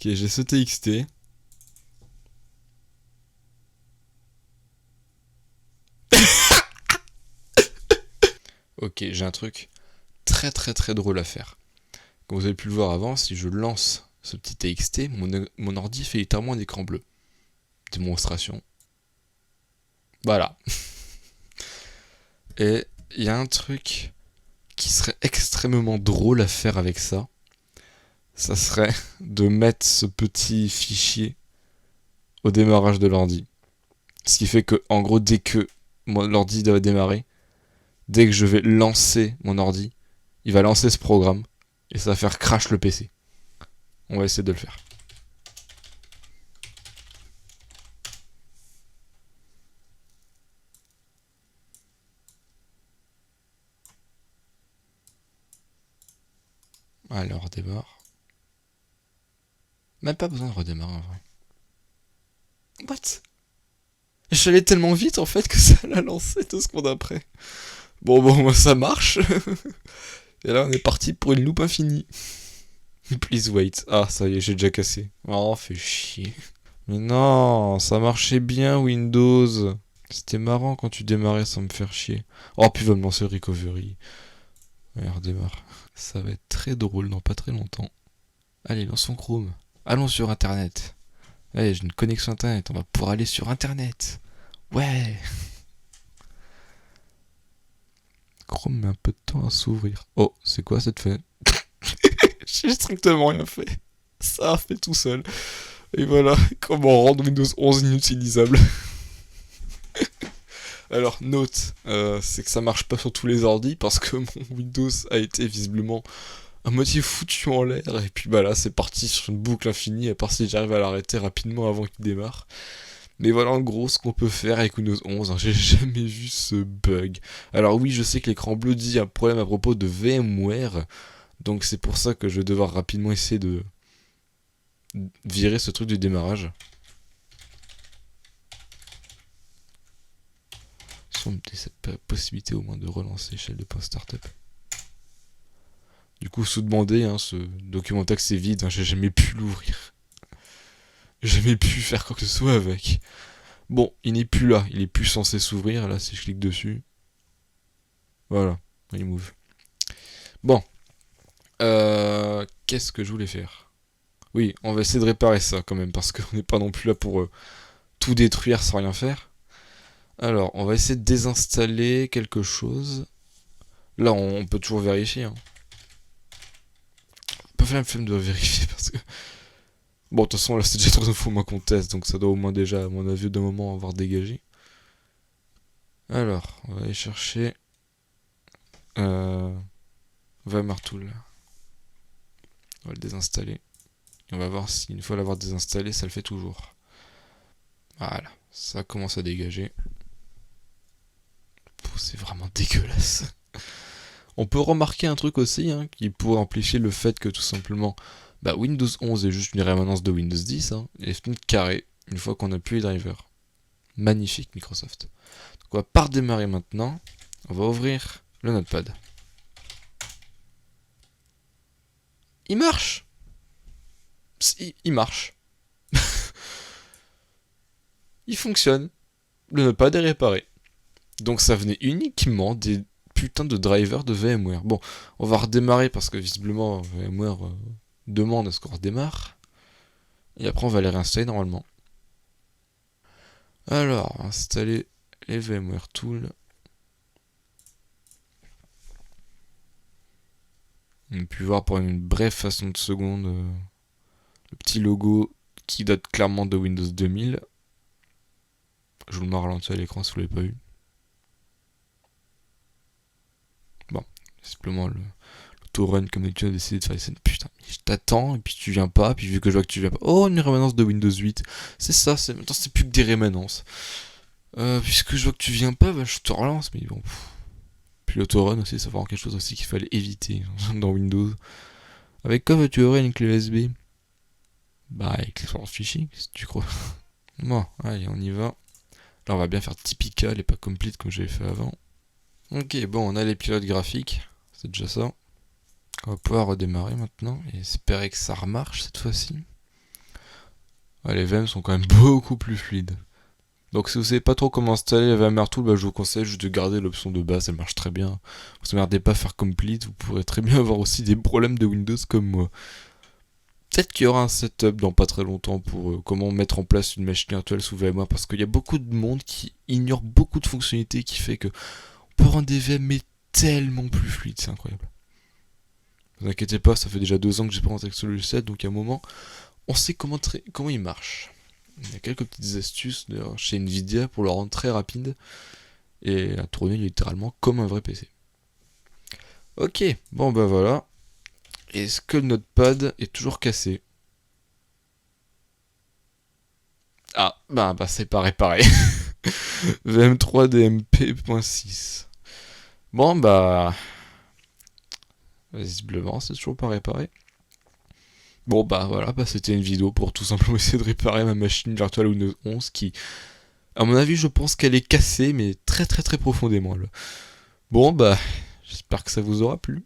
Ok, j'ai ce TXT. Ok, j'ai un truc très très très drôle à faire. Comme vous avez pu le voir avant, si je lance ce petit TXT, mon ordi fait littéralement un écran bleu. Démonstration. Voilà. Et il y a un truc qui serait extrêmement drôle à faire avec ça. Ça serait de mettre ce petit fichier au démarrage de l'ordi. Ce qui fait que, en gros, dès que l'ordi doit démarrer, dès que je vais lancer mon ordi, il va lancer ce programme et ça va faire crash le PC. On va essayer de le faire. Alors, redémarre. Même pas besoin de redémarrer en vrai. What? Je suis allé tellement vite en fait que ça l'a lancé 2 secondes après. Bon, ça marche. Et là, on est parti pour une loupe infinie. Please wait. Ah, ça y est, j'ai déjà cassé. Oh, fait chier. Mais non, ça marchait bien Windows. C'était marrant quand tu démarrais sans me faire chier. Oh, puis va me lancer le recovery. Ouais, redémarre. Ça va être très drôle dans pas très longtemps. Allez, lançons Chrome. Allons sur Internet. Allez, j'ai une connexion Internet. On va pouvoir aller sur Internet. Ouais. Chrome met un peu de temps à s'ouvrir. Oh, c'est quoi cette fenêtre? J'ai strictement rien fait. Ça a fait tout seul. Et voilà, comment rendre Windows 11 inutilisable. Alors, note, c'est que ça marche pas sur tous les ordis parce que mon Windows a été visiblement à moitié foutu en l'air. Et puis bah là, c'est parti sur une boucle infinie, à part si j'arrive à l'arrêter rapidement avant qu'il démarre. Mais voilà en gros ce qu'on peut faire avec Windows 11, hein. J'ai jamais vu ce bug. Alors oui, je sais que l'écran bleu dit un problème à propos de VMware, donc c'est pour ça que je vais devoir rapidement essayer de virer ce truc du démarrage. Si on me dit cette possibilité au moins de relancer Shell 2.startup. Du coup, sous-demandé, hein, ce document texte est vide, hein, j'ai jamais pu l'ouvrir. J'ai jamais pu faire quoi que ce soit avec. Bon, il n'est plus là, il est plus censé s'ouvrir, là si je clique dessus. Voilà, remove. Bon, qu'est-ce que je voulais faire? Oui, on va essayer de réparer ça quand même, parce qu'on n'est pas non plus là pour tout détruire sans rien faire. Alors, on va essayer de désinstaller quelque chose. Là, on peut toujours vérifier. Hein. Pas faire la flemme de vérifier parce que... Bon, de toute façon, là, c'est déjà 3 fois moins qu'on teste, donc ça doit au moins déjà, à mon avis, d'un moment avoir dégagé. Alors, on va aller chercher... VMware on va le désinstaller. Et on va voir si une fois l'avoir désinstallé, ça le fait toujours. Voilà, ça commence à dégager. C'est vraiment dégueulasse. On peut remarquer un truc aussi, hein, qui pourrait amplifier le fait que tout simplement, Windows 11 est juste une rémanence de Windows 10, hein, et les fenêtres carrées, une fois qu'on appuie les drivers. Magnifique Microsoft. Donc on va pas redémarrer maintenant, on va ouvrir le Notepad. Il marche. Il marche. Il fonctionne. Le Notepad est réparé. Donc ça venait uniquement des putains de drivers de VMware. Bon, on va redémarrer parce que visiblement VMware demande à ce qu'on redémarre. Et après on va les réinstaller normalement. Alors, installer les VMware Tools. On a pu voir pour une brève façon de seconde le petit logo qui date clairement de Windows 2000. Je vous le mets ralenti à l'écran si vous l'avez pas vu. Bon, simplement l'autorun comme tu as décidé de faire les scènes. Putain, je t'attends et puis tu viens pas, puis vu que je vois que tu viens pas. Oh, une rémanence de Windows 8. C'est ça, maintenant c'est plus que des rémanences. Puisque je vois que tu viens pas, je te relance, mais bon. Puis l'autorun aussi, c'est vraiment quelque chose aussi qu'il fallait éviter dans Windows. Avec quoi veux-tu ouvrir une clé USB? Avec l'explorateur fichier, si tu crois. Bon, allez, on y va. Là, on va bien faire typical et pas complete comme j'avais fait avant. Ok, bon, on a les pilotes graphiques. C'est déjà ça. On va pouvoir redémarrer maintenant et espérer que ça remarche cette fois-ci. Ouais, les VM sont quand même beaucoup plus fluides. Donc si vous savez pas trop comment installer la VMware Tool, bah, je vous conseille juste de garder l'option de base, elle marche très bien. Vous ne merdez pas à faire complete, vous pourrez très bien avoir aussi des problèmes de Windows comme moi. Peut-être qu'il y aura un setup dans pas très longtemps pour comment mettre en place une machine virtuelle sous VMware, parce qu'il y a beaucoup de monde qui ignore beaucoup de fonctionnalités qui fait que on peut rendre des VM mais tellement plus fluides, c'est incroyable. Ne vous inquiétez pas, ça fait déjà 2 ans que j'ai présenté avec ce logiciel, donc à un moment, on sait comment il marche. Il y a quelques petites astuces chez Nvidia pour le rendre très rapide et à tourner littéralement comme un vrai PC. Ok, bon bah voilà. Est-ce que le notepad est toujours cassé? Ah, bah c'est pas réparé. VM3 DMP.6. Bon bah, visiblement c'est toujours pas réparé. Bon bah voilà, bah c'était une vidéo pour tout simplement essayer de réparer ma machine virtuelle Windows 11 qui, à mon avis, je pense qu'elle est cassée, mais très très très profondément là. Bon bah, j'espère que ça vous aura plu.